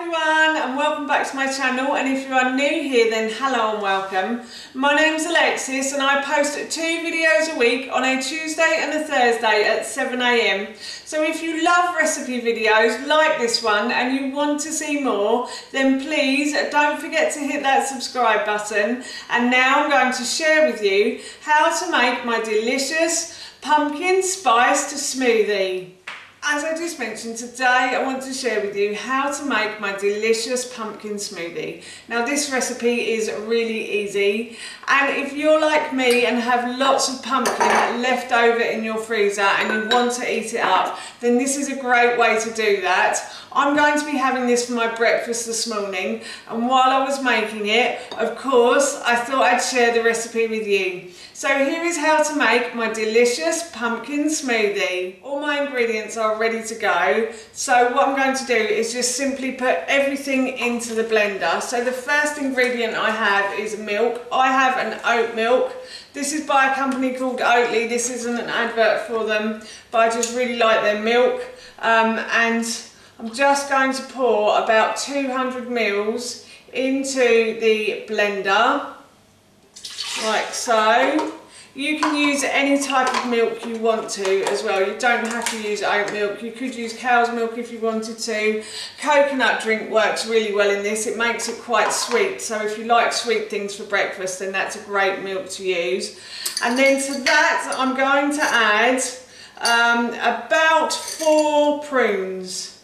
everyone and welcome back to my channel, and if you are new here then hello and welcome. My name's Alexis and I post 2 videos a week on a Tuesday and a Thursday at 7 AM. So if you love recipe videos like this one and you want to see more, then please don't forget to hit that subscribe button. And now I'm going to share with you how to make my delicious pumpkin spiced smoothie. As I just mentioned, today I want to share with you how to make my delicious pumpkin smoothie. Now this recipe is really easy, and if you're like me and have lots of pumpkin left over in your freezer and you want to eat it up, then this is a great way to do that. I'm going to be having this for my breakfast this morning, and while I was making it, of course, I thought I'd share the recipe with you. So here is how to make my delicious pumpkin smoothie. All my ingredients are ready to go. So what I'm going to do is just simply put everything into the blender. So the first ingredient I have is milk. I have an oat milk. This is by a company called Oatly. This isn't an advert for them, but I just really like their milk. And I'm just going to pour about 200 ml into the blender. Like so. You can use any type of milk you want to as well. You don't have to use oat milk. You could use cow's milk if you wanted to. Coconut drink works really well in this. It makes it quite sweet. So if you like sweet things for breakfast, then that's a great milk to use. And then to that, I'm going to add about 4 prunes.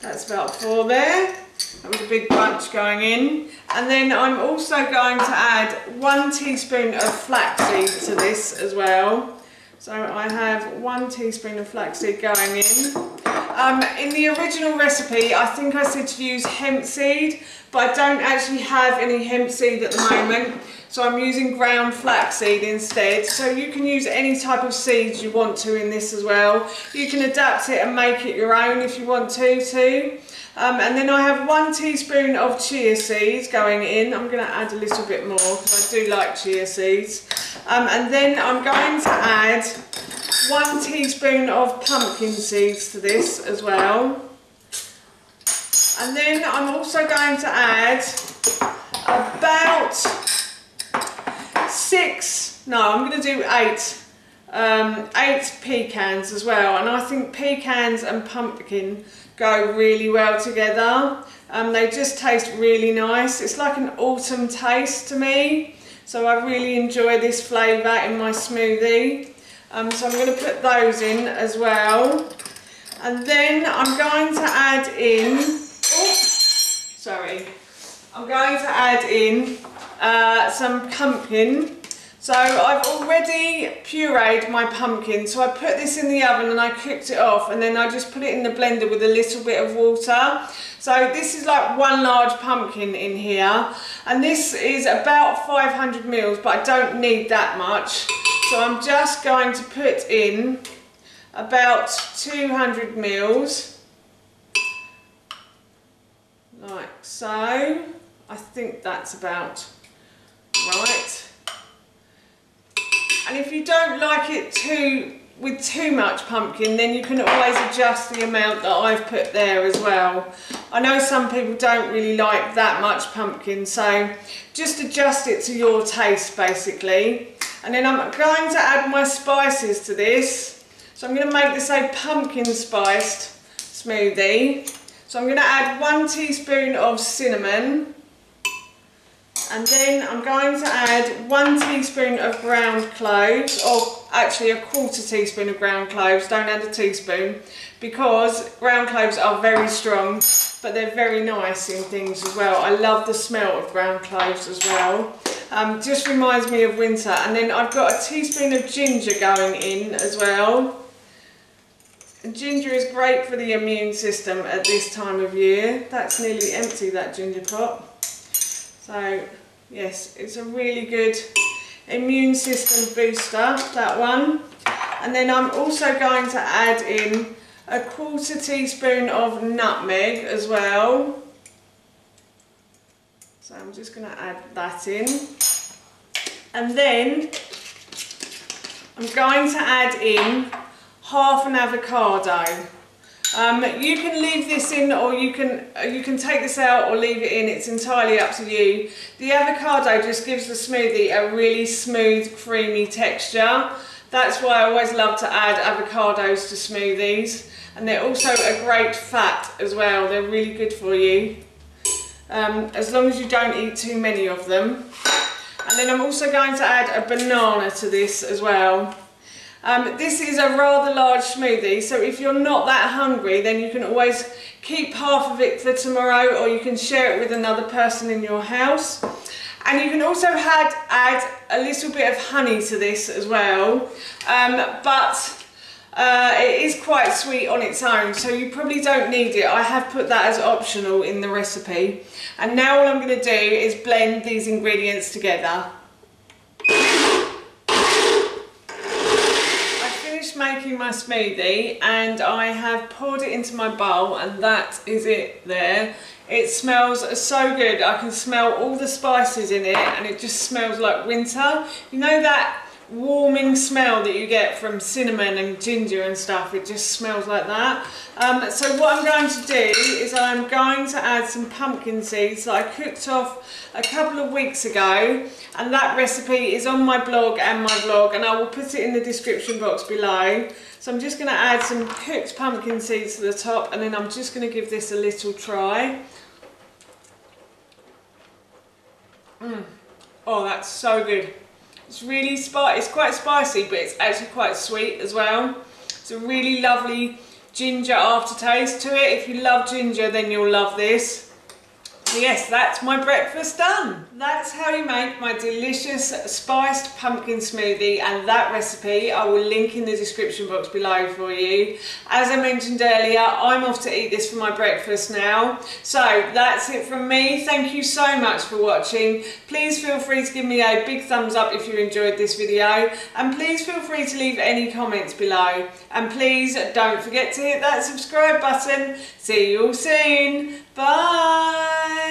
That's about 4 there. That was a big bunch going in. And then I'm also going to add 1 teaspoon of flaxseed to this as well. So I have 1 teaspoon of flaxseed going in. In the original recipe, I think I said to use hemp seed, but I don't actually have any hemp seed at the moment. So I'm using ground flaxseed instead. So you can use any type of seeds you want to in this as well. You can adapt it and make it your own if you want to too. And then I have 1 teaspoon of chia seeds going in. I'm going to add a little bit more because I do like chia seeds. And then I'm going to add 1 teaspoon of pumpkin seeds to this as well. And then I'm also going to add about 8 pecans as well. And I think pecans and pumpkin go really well together. They just taste really nice. It's like an autumn taste to me, so I really enjoy this flavour in my smoothie. So I'm going to put those in as well, and then I'm going to add in some pumpkin. So I've already pureed my pumpkin, so I put this in the oven and I cooked it off, and then I just put it in the blender with a little bit of water. So this is like 1 large pumpkin in here, and this is about 500 ml, but I don't need that much. So I'm just going to put in about 200 ml, like so. I think that's about right. And if you don't like it with too much pumpkin, then you can always adjust the amount that I've put there as well. I know some people don't really like that much pumpkin, so just adjust it to your taste basically. And then I'm going to add my spices to this. So I'm going to make this a pumpkin spiced smoothie. So I'm going to add 1 teaspoon of cinnamon. And then I'm going to add 1 teaspoon of ground cloves, or actually a 1/4 teaspoon of ground cloves. Don't add a teaspoon, because ground cloves are very strong, but they're very nice in things as well. I love the smell of ground cloves as well. Just reminds me of winter. And then I've got a teaspoon of ginger going in as well. And ginger is great for the immune system at this time of year. That's nearly empty, that ginger pot. So yes, it's a really good immune system booster, that one. And then I'm also going to add in a 1/4 teaspoon of nutmeg as well. So I'm just going to add that in. And then I'm going to add in half an avocado. You can leave this in, or you can take this out or leave it in. It's entirely up to you. The avocado just gives the smoothie a really smooth, creamy texture. That's why I always love to add avocados to smoothies. And they're also a great fat as well. They're really good for you, as long as you don't eat too many of them. And then I'm also going to add a banana to this as well. This is a rather large smoothie, so if you're not that hungry, then you can always keep half of it for tomorrow, or you can share it with another person in your house. And you can also add a little bit of honey to this as well, but it is quite sweet on its own, so you probably don't need it. I have put that as optional in the recipe. And now all I'm going to do is blend these ingredients together. Making my smoothie, and I have poured it into my bowl, and that is it there. It smells so good. I can smell all the spices in it, and it just smells like winter. You know that warming smell that you get from cinnamon and ginger and stuff? It just smells like that. So what I'm going to do is I'm going to add some pumpkin seeds that I cooked off a couple of weeks ago, and that recipe is on my blog and my vlog, and I will put it in the description box below. So I'm just going to add some cooked pumpkin seeds to the top, and then I'm just going to give this a little try. Oh, that's so good. It's really spicy. It's quite spicy, but it's actually quite sweet as well. It's a really lovely ginger aftertaste to it. If you love ginger, then you'll love this. So yes, that's my breakfast done. That's how you make my delicious spiced pumpkin smoothie, and that recipe I will link in the description box below for you. As I mentioned earlier, I'm off to eat this for my breakfast now. So that's it from me. Thank you so much for watching. Please feel free to give me a big thumbs up if you enjoyed this video, and please feel free to leave any comments below. And please don't forget to hit that subscribe button. See you all soon. Bye.